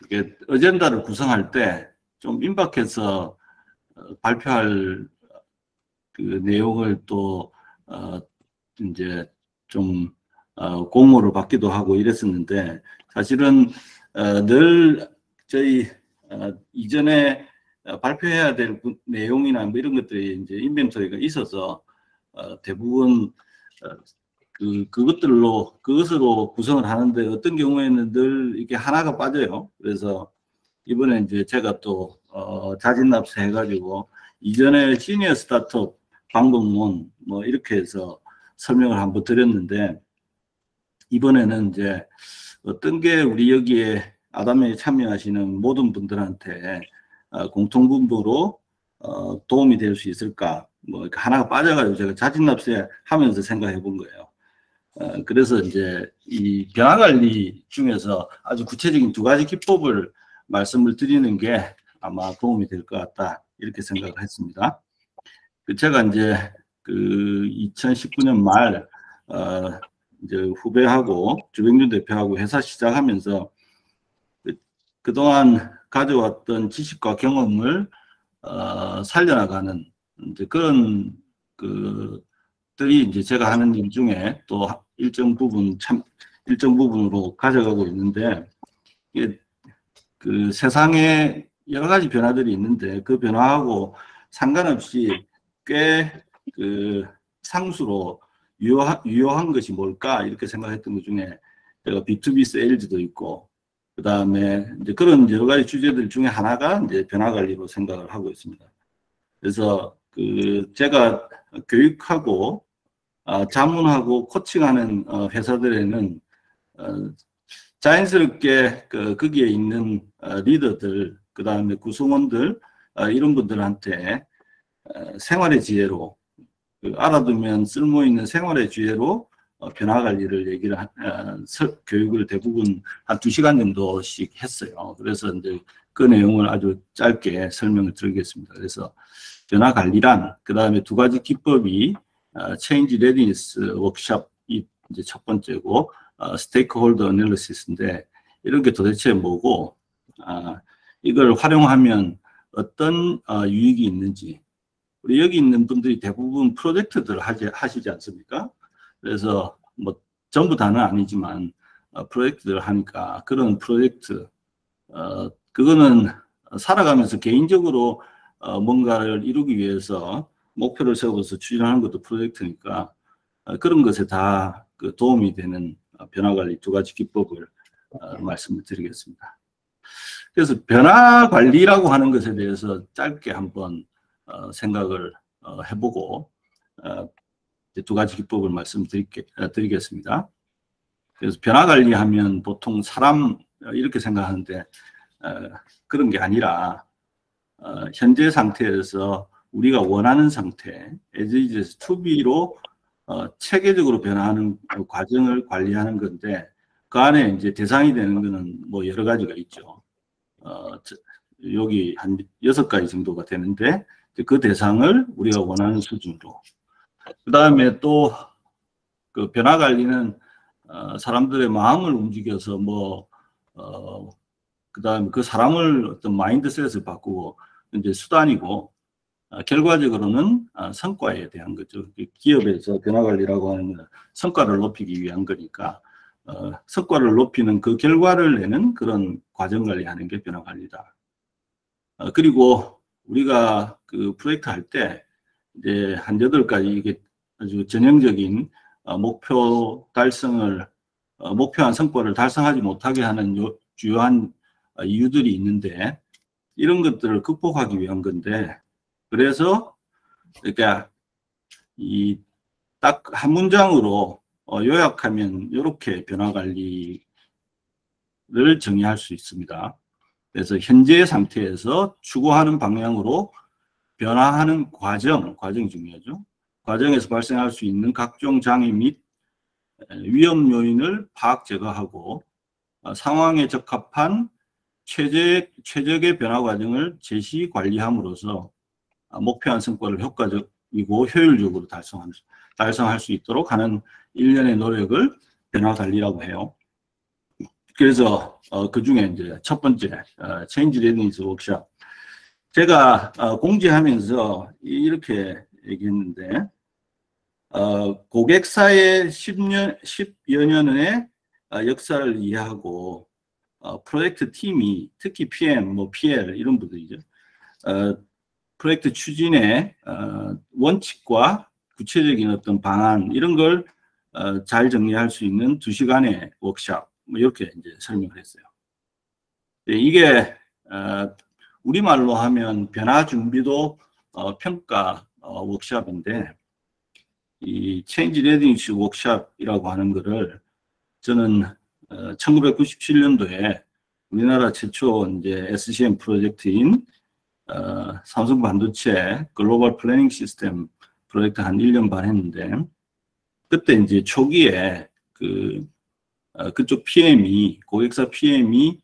이게 어젠다를 구성할 때 좀 임박해서 발표할 그 내용을 또 이제 좀 공모를 받기도 하고 이랬었는데, 사실은 늘 저희 이전에 발표해야 될 내용이나 뭐 이런 것들이 이제 인벤토리가 있어서 대부분 그것으로 구성을 하는데, 어떤 경우에는 늘 이게 하나가 빠져요. 그래서 이번에 이제 제가 또 자진납세 해가지고 이전에 시니어 스타트업 방법론 뭐 이렇게 해서 설명을 한번 드렸는데, 이번에는 이제 어떤 게 우리 여기에 아담에 참여하시는 모든 분들한테 공통분모로 도움이 될 수 있을까, 뭐 하나가 빠져가지고 제가 자진납세 하면서 생각해 본 거예요. 그래서 이제 이 변화관리 중에서 아주 구체적인 두 가지 기법을 말씀을 드리는 게 아마 도움이 될 것 같다, 이렇게 생각을 했습니다. 제가 이제 그 2019년 말 이제 후배하고 주병준 대표하고 회사 시작하면서 그동안 가져왔던 지식과 경험을 살려나가는 이제 그런 들이 이제 제가 하는 일 중에 또 일정 부분으로 가져가고 있는데, 이게 그 세상에 여러 가지 변화들이 있는데 그 변화하고 상관없이 꽤 그 상수로 유효한 것이 뭘까, 이렇게 생각했던 것 중에 제가 B2B 세일즈도 있고, 그 다음에 이제 그런 여러 가지 주제들 중에 하나가 이제 변화 관리로 생각을 하고 있습니다. 그래서 제가 교육하고 자문하고 코칭하는 회사들에는 자연스럽게 거기에 있는 리더들, 그 다음에 구성원들, 이런 분들한테 생활의 지혜로, 알아두면 쓸모있는 생활의 지혜로 변화 관리를 교육을 대부분 한 2시간 정도씩 했어요. 그래서 이제 그 내용을 아주 짧게 설명을 드리겠습니다. 그래서 변화 관리란, 그 다음에 두 가지 기법이 체인지 레디니스 워크숍이 이제 첫 번째고, 스테이크홀더 애널리시스인데, 이런 게 도대체 뭐고, 이걸 활용하면 어떤 유익이 있는지. 우리 여기 있는 분들이 대부분 프로젝트들을 하시지 않습니까? 그래서 뭐 전부 다는 아니지만 프로젝트들을 하니까, 그런 프로젝트, 그거는 살아가면서 개인적으로 뭔가를 이루기 위해서 목표를 세워서 추진하는 것도 프로젝트니까, 그런 것에 다 그 도움이 되는 변화관리 두 가지 기법을 말씀을 드리겠습니다. 그래서 변화관리라고 하는 것에 대해서 짧게 한번 생각을 해보고 두 가지 기법을 말씀드리겠습니다. 그래서 변화관리하면 보통 사람 이렇게 생각하는데, 그런 게 아니라 현재 상태에서 우리가 원하는 상태, as is to be로 체계적으로 변화하는 과정을 관리하는 건데, 그 안에 이제 대상이 되는 거는 뭐 여러 가지가 있죠. 여기 한 6가지 정도가 되는데, 그 대상을 우리가 원하는 수준으로. 그 다음에 또 그 변화 관리는 사람들의 마음을 움직여서 그 다음에 그 사람을 어떤 마인드셋을 바꾸고 이제 수단이고, 결과적으로는 성과에 대한 거죠. 기업에서 변화 관리라고 하는 건 성과를 높이기 위한 거니까, 성과를 높이는 그 결과를 내는 그런 과정 관리하는 게 변화 관리다. 그리고 우리가 그 프로젝트 할 때 이제 한 8가지 이게 아주 전형적인 목표한 성과를 달성하지 못하게 하는 주요한 이유들이 있는데, 이런 것들을 극복하기 위한 건데, 그래서 그러니까 이 딱 한 문장으로 요약하면 이렇게 변화 관리를 정의할 수 있습니다. 그래서 현재 상태에서 추구하는 방향으로 변화하는 과정이 중요하죠. 과정에서 발생할 수 있는 각종 장애 및 위험 요인을 파악 제거하고 상황에 적합한 최적의 변화 과정을 제시 관리함으로써 목표한 성과를 효과적이고 효율적으로 달성할 수 있도록 하는 일련의 노력을 변화 관리라고 해요. 그래서 그 중에 이제 첫 번째 체인지 레디니스 워크샵. 제가 공지하면서 이렇게 얘기했는데 고객사의 10여 년의 역사를 이해하고 프로젝트 팀이 특히 PM, 뭐 PL 이런 분들이죠. 프로젝트 추진의 원칙과 구체적인 어떤 방안 이런 걸 잘 정리할 수 있는 2시간의 워크샵 뭐 이렇게 이제 설명을 했어요. 이게 우리말로 하면 변화 준비도 평가 워크샵인데 이 체인지 레디니스 워크샵이라고 하는 거를 저는 1997년도에 우리나라 최초 이제 SCM 프로젝트인 삼성 반도체 글로벌 플래닝 시스템 프로젝트 한 1년 반 했는데 그때 이제 초기에 그쪽 PM이 고객사 PM이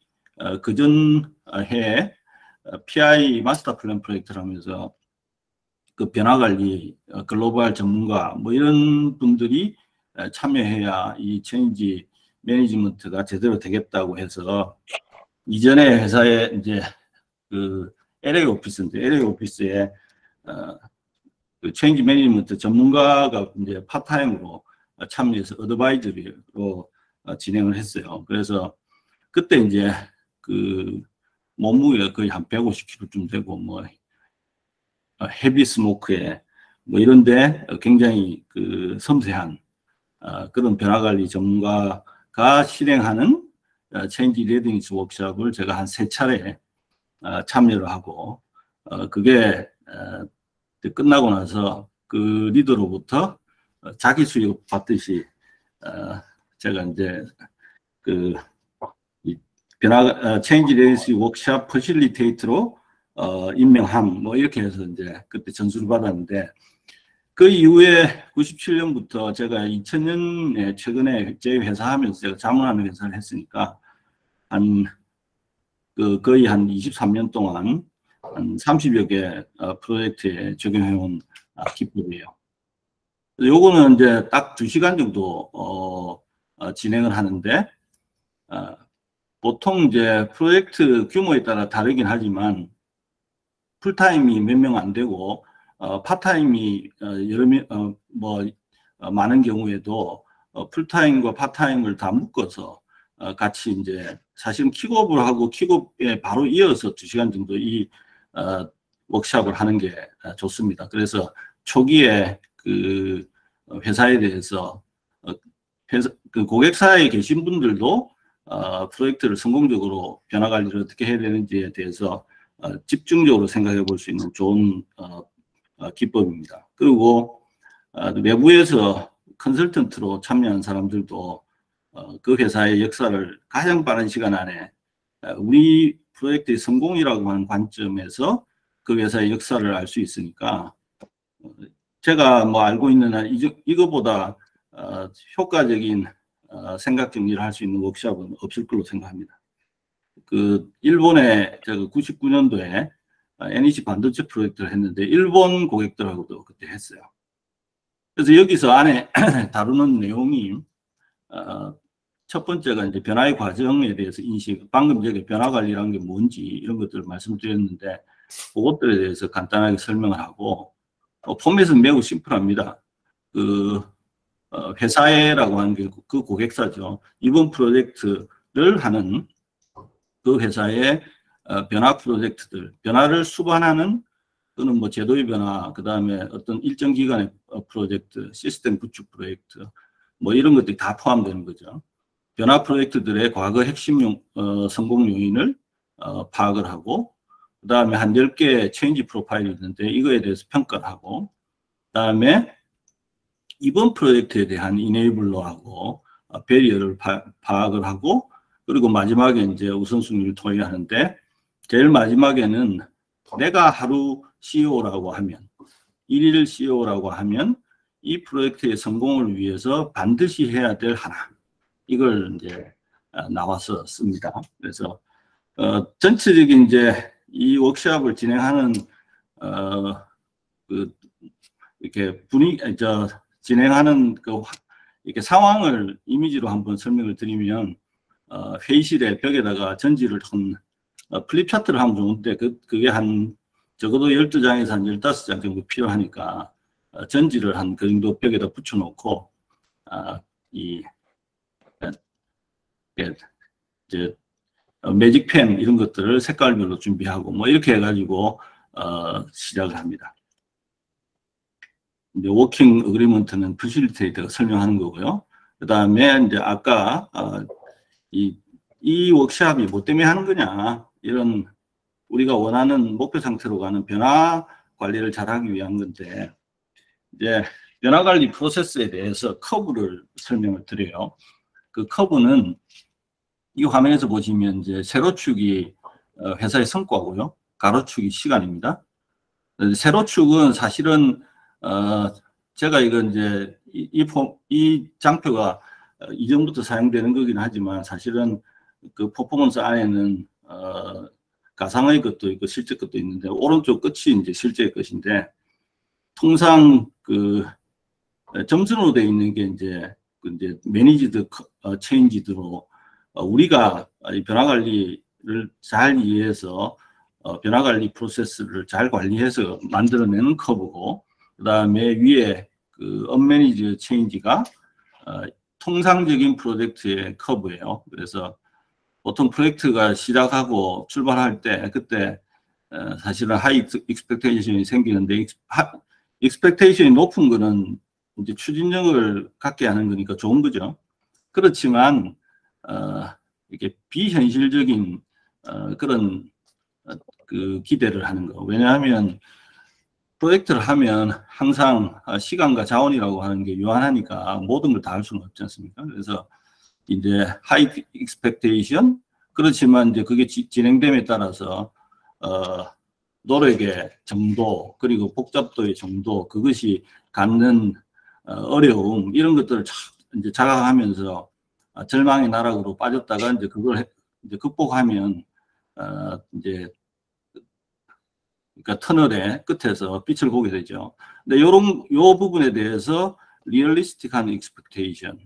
그전 해에 PI 마스터 플랜 프로젝트를 하면서 그 변화관리 글로벌 전문가 뭐 이런 분들이 참여해야 이 체인지 매니지먼트가 제대로 되겠다고 해서 이전에 회사에 이제 그 LA 오피스인데 LA 오피스에 그 체인지 매니지먼트 전문가가 이제 파타임으로 참여해서 어드바이저리로 진행을 했어요. 그래서 그때 이제 그 몸무게가 거의 한 150kg쯤 되고 뭐 헤비 스모크에 뭐 이런데 굉장히 그 섬세한 그런 변화관리 전문가가 실행하는 체인지 레디니스 워크샵을 제가 한 3차례 참여를 하고 그게 끝나고 나서 그 리더로부터 자기 수요 받듯이 제가 이제 그 체인지 레디니스 워크샵 퍼실리테이터로 임명함 뭐 이렇게 해서 이제 그때 전수를 받았는데 그 이후에 97년부터 제가 2000년에 최근에 제 회사 하면서 제가 자문하는 회사를 했으니까 거의 한 23년 동안 한 30여 개 프로젝트에 적용해온 기법이에요. 요거는 이제 딱 2시간 정도 진행을 하는데 보통 이제 프로젝트 규모에 따라 다르긴 하지만 풀타임이 몇 명 안 되고 파타임이 여러 명 많은 경우에도 풀타임과 파타임을 다 묶어서 같이 이제 사실은 킥업을 하고 킥업에 바로 이어서 2시간 정도 이 워크샵을 하는 게 좋습니다. 그래서 초기에 그 회사에 대해서 그 고객사에 계신 분들도 프로젝트를 성공적으로 변화 관리를 어떻게 해야 되는지에 대해서 집중적으로 생각해 볼 수 있는 좋은 기법입니다. 그리고 내부에서 컨설턴트로 참여한 사람들도 그 회사의 역사를 가장 빠른 시간 안에 우리 프로젝트의 성공이라고 하는 관점에서 그 회사의 역사를 알 수 있으니까 제가 뭐 알고 있는 한 이거보다 효과적인 생각 정리를 할 수 있는 워크숍은 없을 걸로 생각합니다. 그 일본에 제가 99년도에 NEC 반도체 프로젝트를 했는데 일본 고객들하고도 그때 했어요. 그래서 여기서 안에 다루는 내용이 첫 번째가 이제 변화의 과정에 대해서 인식, 방금 제가 변화 관리라는 게 뭔지 이런 것들을 말씀드렸는데 그것들에 대해서 간단하게 설명을 하고 포맷은 매우 심플합니다. 그 회사라고 하는 게 그 고객사죠. 이번 프로젝트를 하는 그 회사의 변화 프로젝트들, 변화를 수반하는 또는 뭐 제도의 변화, 그 다음에 어떤 일정 기간의 프로젝트, 시스템 구축 프로젝트, 뭐 이런 것들이 다 포함되는 거죠. 변화 프로젝트들의 과거 핵심 성공 요인을 파악을 하고, 그 다음에 한 10개의 체인지 프로파일이 있는데 이거에 대해서 평가를 하고, 그 다음에 이번 프로젝트에 대한 이네이블러하고 배리어를 파악을 하고, 그리고 마지막에 이제 우선순위를 토의하는데 제일 마지막에는 내가 하루 CEO라고 하면, 일일 CEO라고 하면 이 프로젝트의 성공을 위해서 반드시 해야 될 하나, 이걸 이제 나와서 씁니다. 그래서 전체적인 이제 이 워크숍을 진행하는 이렇게 진행하는 이렇게 상황을 이미지로 한번 설명을 드리면 회의실에 벽에다가 전지를 플립 차트를 하면 좋은데 그게 한 적어도 12장에서 한 15장 정도 필요하니까 전지를 한 그 정도 벽에다 붙여놓고 이 이제 매직펜 이런 것들을 색깔별로 준비하고 뭐 이렇게 해가지고 시작을 합니다. 이제 워킹 어그리먼트는 퍼실리테이터가 설명하는 거고요. 그 다음에 이제 아까 이 워크샵이 뭐 때문에 하는 거냐, 이런 우리가 원하는 목표 상태로 가는 변화 관리를 잘하기 위한 건데, 이제 변화 관리 프로세스에 대해서 커브를 설명을 드려요. 그 커브는 이 화면에서 보시면 이제 세로축이 회사의 성과고요, 가로축이 시간입니다. 세로축은 사실은 제가 이건 이제 이 장표가 이전부터 사용되는 거긴 하지만 사실은 그 퍼포먼스 안에는 가상의 것도 있고 실제 것도 있는데, 오른쪽 끝이 이제 실제 것인데, 통상 그 점선으로 되어 있는 게 이제 매니지드 체인지드로 우리가 이 변화 관리를 잘 이해해서 변화 관리 프로세스를 잘 관리해서 만들어내는 커브고, 그 다음에 위에 그 언매니지 체인지가 통상적인 프로젝트의 커브예요. 그래서 보통 프로젝트가 시작하고 출발할 때 그때 사실은 하이 익스펙테이션이 생기는데, 익스펙테이션이 높은 거는 이제 추진력을 갖게 하는 거니까 좋은 거죠. 그렇지만 이게 비현실적인 그런 그 기대를 하는 거. 왜냐하면 프로젝트를 하면 항상 시간과 자원이라고 하는 게 유한하니까 모든 걸 다 할 수는 없지 않습니까? 그래서 이제 하이 익스펙테이션, 그렇지만 이제 그게 진행됨에 따라서 노력의 정도, 그리고 복잡도의 정도, 그것이 갖는 어려움, 이런 것들을 이제 자각하면서 절망의 나락으로 빠졌다가 이제 그걸 이제 극복하면 이제 그러니까 터널의 끝에서 빛을 보게 되죠. 근데 요 부분에 대해서 리얼리스틱한 익스펙테이션을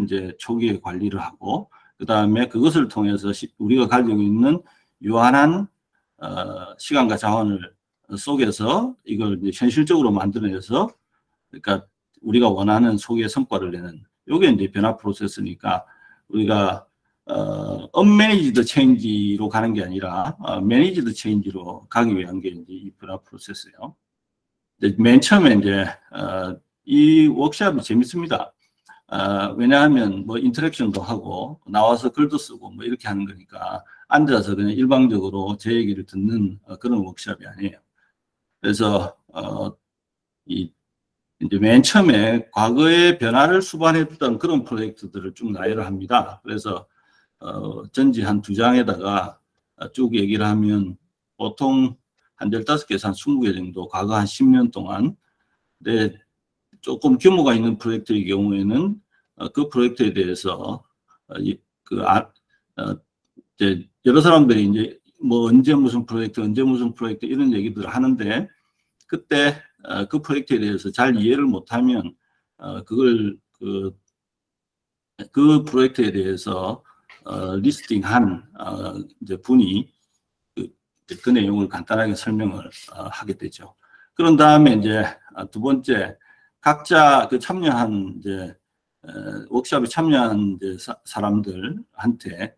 이제 초기에 관리를 하고, 그 다음에 그것을 통해서 우리가 가지고 있는 유한한 시간과 자원을 속에서 이걸 이제 현실적으로 만들어내서, 그러니까 우리가 원하는 소기의 성과를 내는, 요게 이제 변화 프로세스니까 우리가 언매니지드 체인지로 가는 게 아니라 매니지드 체인지로 가기 위한 게 이제 이 변화 프로세스예요. 맨 처음에 이제 이 워크숍이 재밌습니다. 왜냐하면 뭐 인터랙션도 하고 나와서 글도 쓰고 뭐 이렇게 하는 거니까 앉아서 그냥 일방적으로 제 얘기를 듣는 그런 워크숍이 아니에요. 그래서 이제 맨 처음에 과거의 변화를 수반했던 그런 프로젝트들을 쭉 나열을 합니다. 그래서 전지 한 2장에다가 쭉 얘기를 하면 보통 한 15개에서 한 20개 정도 과거 한 10년 동안, 근데 조금 규모가 있는 프로젝트의 경우에는 그 프로젝트에 대해서 이제 여러 사람들이 이제 뭐 언제 무슨 프로젝트 이런 얘기들을 하는데, 그때 그 프로젝트에 대해서 잘 이해를 못하면 그걸 그 프로젝트에 대해서 리스팅한 이제 분이 그 내용을 간단하게 설명을 하게 되죠. 그런 다음에 이제 두 번째, 각자 그 참여한 이제 워크숍에 참여한 이제 사람들한테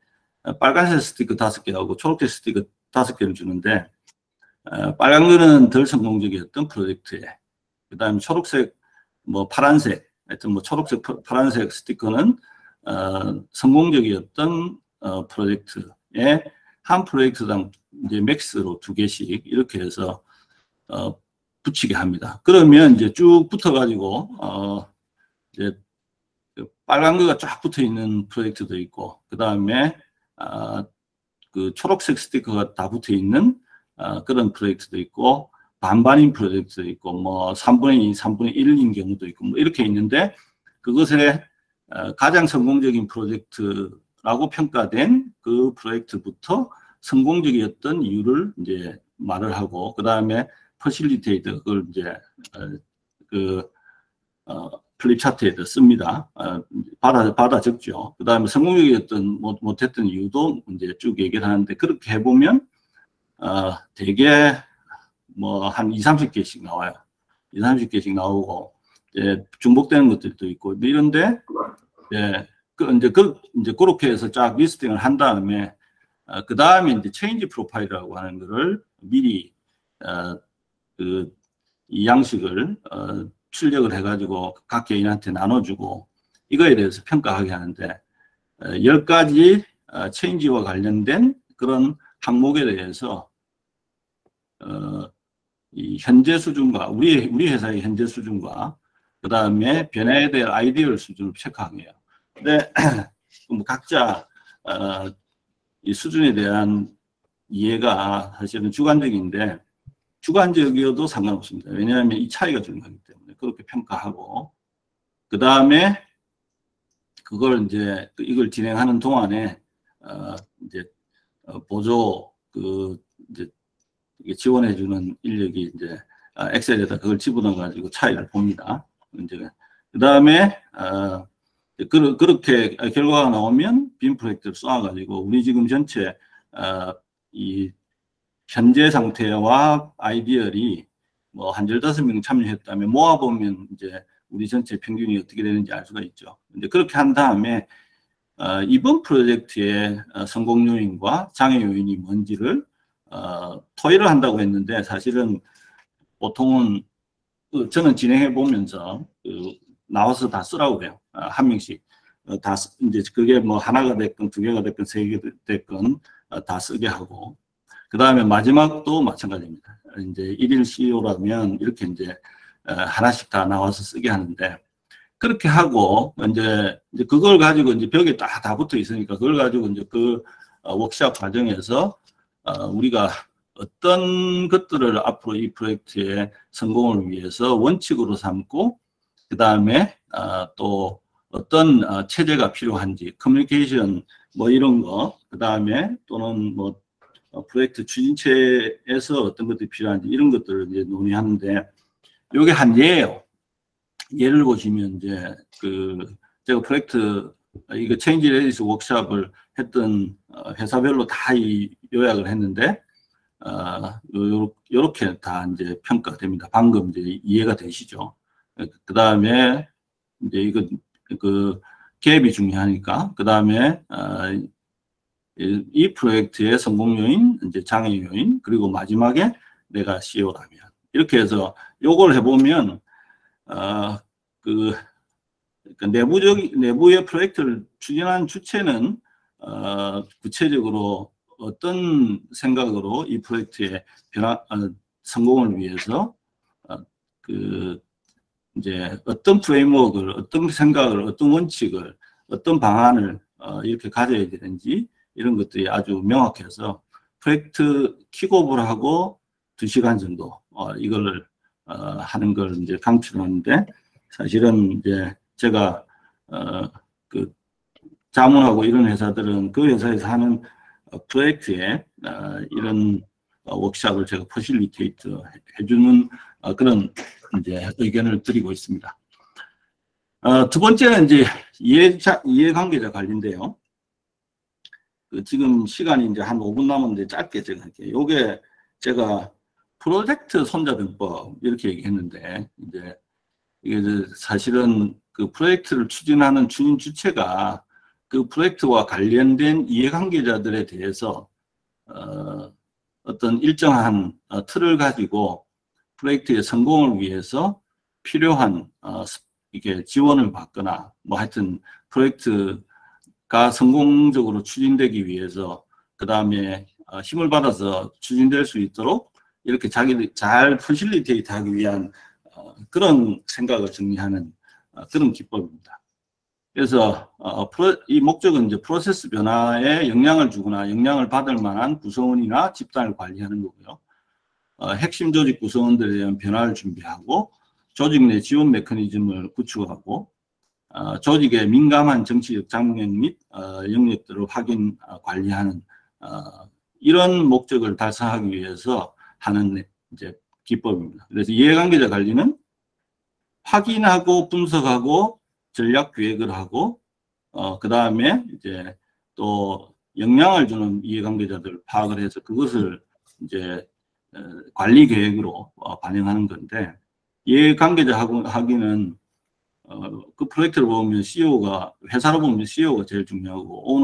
빨간색 스티커 5개하고 초록색 스티커 5개를 주는데, 빨간 거는 덜 성공적이었던 프로젝트에, 그 다음에 초록색, 뭐 파란색, 하여튼 뭐 초록색, 파란색 스티커는 성공적이었던 프로젝트에 한 프로젝트당 이제 맥스로 2개씩 이렇게 해서 붙이게 합니다. 그러면 이제 쭉 붙어가지고 이제 빨간 거가 쫙 붙어 있는 프로젝트도 있고, 그 다음에 그 초록색 스티커가 다 붙어 있는 그런 프로젝트도 있고, 반반인 프로젝트도 있고, 뭐 3분의 2, 3분의 1인 경우도 있고, 뭐 이렇게 있는데, 그것에 가장 성공적인 프로젝트라고 평가된 그 프로젝트부터 성공적이었던 이유를 이제 말을 하고, 그 다음에 퍼실리테이터, 그걸 이제 플립 차트에도 씁니다. 받아 적죠. 그 다음에 성공적이었던, 못했던 이유도 이제 쭉 얘기를 하는데, 그렇게 해보면, 되게 뭐 한 20, 30개씩 나와요. 20, 30개씩 나오고, 이제 중복되는 것들도 있고, 이런데, 예, 이제 그렇게 해서 쫙 리스팅을 한 다음에, 그 다음에 이제 체인지 프로파일이라고 하는 거를 미리, 이 양식을, 출력을 해가지고 각 개인한테 나눠주고, 이거에 대해서 평가하게 하는데, 10가지 체인지와 관련된 그런 항목에 대해서, 이 현재 수준과, 우리 회사의 현재 수준과, 그 다음에 변화에 대한 아이디어를 수준을 체크하게 해요. 근데, 뭐 각자, 이 수준에 대한 이해가 사실은 주관적인데, 주관적이어도 상관없습니다. 왜냐하면 이 차이가 중요하기 때문에 그렇게 평가하고, 그 다음에 그걸 이제 이걸 진행하는 동안에 이제 보조 이제 지원해주는 인력이 이제 엑셀에다 그걸 집어넣어 가지고 차이를 봅니다. 이제 그 다음에 그렇게 결과가 나오면 빔 프로젝트를 쏘아가지고 우리 지금 전체 이 현재 상태와 아이디어이 뭐 한 15명 참여했다면 모아보면 이제 우리 전체 평균이 어떻게 되는지 알 수가 있죠. 근데 그렇게 한 다음에 이번 프로젝트의 성공 요인과 장애 요인이 뭔지를 토의를 한다고 했는데, 사실은 보통은 저는 진행해 보면서 나와서 다 쓰라고 해요. 한 명씩 다 이제 그게 뭐 하나가 됐건 두 개가 됐건 세 개가 됐건 다 쓰게 하고, 그 다음에 마지막도 마찬가지입니다. 이제 1일 CEO라면 이렇게 이제 하나씩 다 나와서 쓰게 하는데, 그렇게 하고 이제 그걸 가지고 이제 벽에 다 붙어 있으니까 그걸 가지고 이제 그 워크숍 과정에서 우리가 어떤 것들을 앞으로 이 프로젝트의 성공을 위해서 원칙으로 삼고, 그 다음에 또 어떤 체제가 필요한지, 커뮤니케이션 뭐 이런 거, 그 다음에 또는 뭐 프로젝트 추진체에서 어떤 것들이 필요한지 이런 것들을 이제 논의하는데, 요게 한 예예요. 예를 보시면 이제 제가 프로젝트 이거 체인지 레디스 워크숍을 했던 회사별로 다 요약을 했는데, 요렇게 다 이제 평가됩니다. 방금 이제 이해가 되시죠? 그 다음에 이제 이거 갭이 중요하니까, 그 다음에 이 프로젝트의 성공 요인, 이제 장애 요인, 그리고 마지막에 내가 CEO라면, 이렇게 해서 요걸 해보면 내부의 프로젝트를 추진하는 주체는 구체적으로 어떤 생각으로 이 프로젝트의 성공을 위해서 이제 어떤 프레임워크를, 어떤 생각을, 어떤 원칙을, 어떤 방안을 이렇게 가져야 되는지 이런 것들이 아주 명확해서 프로젝트 킥오프를 하고 2시간 정도 이걸 하는 걸 이제 강추하는데, 사실은 이제 제가 자문하고 이런 회사들은 그 회사에서 하는 프로젝트에 이런 워크숍을 제가 퍼실리테이트 해주는 그런 이제 의견을 드리고 있습니다. 두 번째는 이제 이해관계자 관리인데요. 지금 시간이 이제 한 5분 남았는데 짧게 제가 할게요. 요게 제가 프로젝트 손자병법 이렇게 얘기했는데, 이제 이게 사실은 그 프로젝트를 추진하는 추진 주체가 그 프로젝트와 관련된 이해관계자들에 대해서 어떤 일정한 틀을 가지고 프로젝트의 성공을 위해서 필요한 이게 지원을 받거나 뭐 하여튼 프로젝트가 성공적으로 추진되기 위해서 그 다음에 힘을 받아서 추진될 수 있도록 이렇게 자기들이 잘 퍼실리테이트 하기 위한 그런 생각을 정리하는 그런 기법입니다. 그래서 이 목적은 이제 프로세스 변화에 영향을 주거나 영향을 받을 만한 구성원이나 집단을 관리하는 거고요. 핵심 조직 구성원들에 대한 변화를 준비하고 조직 내 지원 메커니즘을 구축하고 조직의 민감한 정치적 장벽 및 영역들을 확인 관리하는 이런 목적을 달성하기 위해서 하는 이제 기법입니다. 그래서 이해관계자 관리는 확인하고 분석하고 전략 기획을 하고 그 다음에 이제 또 영향을 주는 이해관계자들 파악을 해서 그것을 이제 관리 계획으로 반영하는 건데, 이해관계자 하기는 그 프로젝트를 보면 CEO가, 회사로 보면 CEO가 제일 중요하고,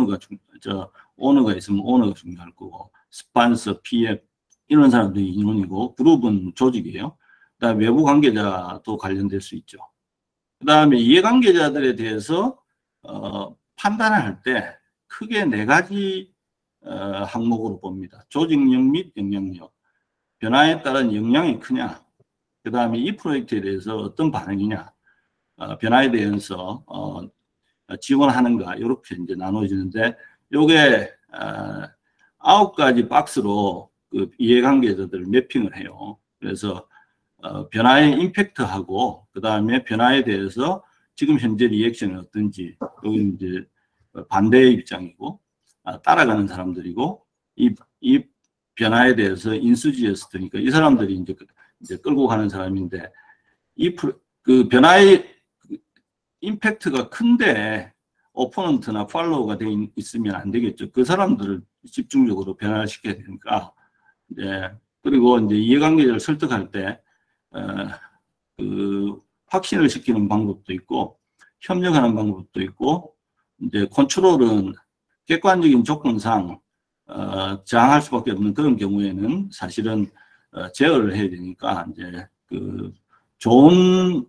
오너가 있으면 오너가 중요할 거고, 스폰서, PM 이런 사람들이 인원이고, 그룹은 조직이에요. 그다음에 외부 관계자도 관련될 수 있죠. 그다음에 이해관계자들에 대해서 판단을 할 때 크게 4가지 항목으로 봅니다. 조직력 및 영향력, 변화에 따른 영향이 크냐, 그 다음에 이 프로젝트에 대해서 어떤 반응이냐, 변화에 대해서 지원하는가, 이렇게 이제 나눠지는데, 요게 9가지 박스로 그 이해관계자들을 매핑을 해요. 그래서 변화의 임팩트하고, 그 다음에 변화에 대해서 지금 현재 리액션이 어떤지, 여기 이제 반대의 입장이고, 따라가는 사람들이고, 이 변화에 대해서 인수지어스트니까 이 사람들이 이제 끌고 가는 사람인데, 그 변화의 임팩트가 큰데 오포넌트나 팔로우가 돼 있으면 안 되겠죠. 그 사람들을 집중적으로 변화를 시켜야 되니까. 네. 그리고 이제 이해관계자를 설득할 때 그 확신을 시키는 방법도 있고, 협력하는 방법도 있고, 이제 컨트롤은 객관적인 조건상 저항할 수밖에 없는 그런 경우에는 사실은 제어를 해야 되니까, 이제 그 좋은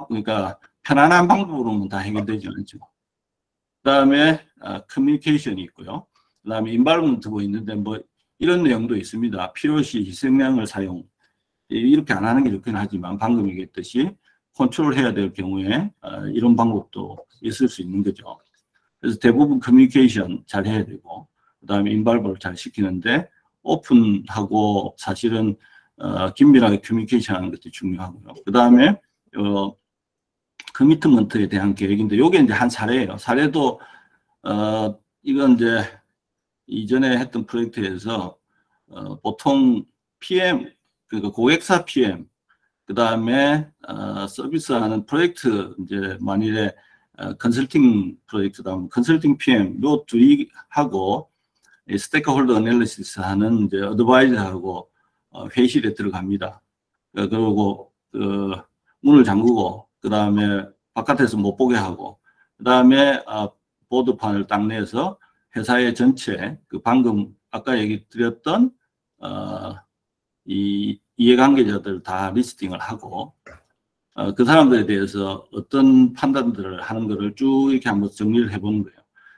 그러니까 편안한 방법으로는 다 해결되지 않죠. 그 다음에 커뮤니케이션이 있고요. 그 다음에 인발먼트가 있는데 뭐 이런 내용도 있습니다. 필요시 희생양을 사용. 이렇게 안 하는 게 좋긴 하지만 방금 얘기했듯이 컨트롤 해야 될 경우에 이런 방법도 있을 수 있는 거죠. 그래서 대부분 커뮤니케이션 잘 해야 되고, 그 다음에 인발브를 잘 시키는데 오픈하고 사실은 긴밀하게 커뮤니케이션 하는 것도 중요하고요. 그 다음에 커미트먼트에 대한 계획인데, 요게 이제 한 사례예요. 사례도 이건 이제 이전에 했던 프로젝트에서 보통 PM, 그러니까 고객사 PM, 그 다음에 서비스하는 프로젝트, 이제 만일에 컨설팅 프로젝트다, 컨설팅 PM 요 둘이 하고 스테이크홀더 애널리시스 하는 이제 어드바이저하고 회의실에 들어갑니다. 그리고 문을 잠그고, 그 다음에 바깥에서 못 보게 하고, 그 다음에 보드판을 딱 내서 회사의 전체 그 방금 아까 얘기 드렸던 이 이해관계자들 다 리스팅을 하고, 그 사람들에 대해서 어떤 판단들을 하는 거를 쭉 이렇게 한번 정리를 해보는 거예요.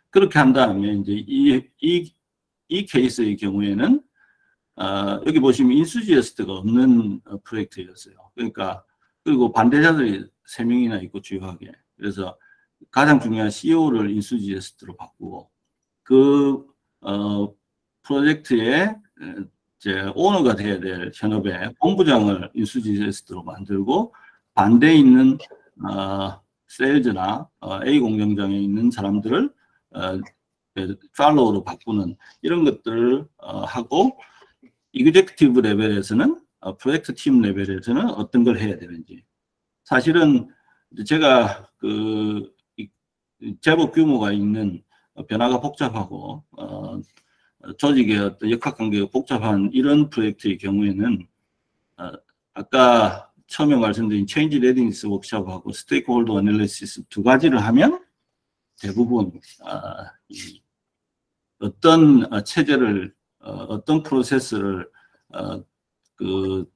그렇게 한 다음에 이제 이 케이스의 경우에는 여기 보시면 인수지어스트가 없는 프로젝트였어요. 그러니까, 그리고 반대자들이 3명이나 있고 주요하게. 그래서 가장 중요한 CEO를 인수지어스트로 바꾸고, 그 프로젝트의 이제 오너가 돼야 될 현업의 본부장을 인수지어스트로 만들고, 반대에 있는 세일즈나 A 공장장에 있는 사람들을 팔로우로 바꾸는 이런 것들을 하고, 이그제큐티브 레벨에서는 프로젝트 팀 레벨에서는 어떤 걸 해야 되는지. 사실은 제가 그 제법 규모가 있는 변화가 복잡하고 조직의 어떤 역학관계가 복잡한 이런 프로젝트의 경우에는 아까 처음에 말씀드린 체인지 레디니스 워크숍하고 스테이크홀더 애널리시스 2가지를 하면 대부분 어떤 체제를 어떤 프로세스를 그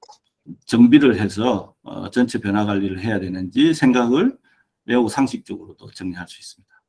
정비를 해서 전체 변화 관리를 해야 되는지 생각을 매우 상식적으로도 정리할 수 있습니다.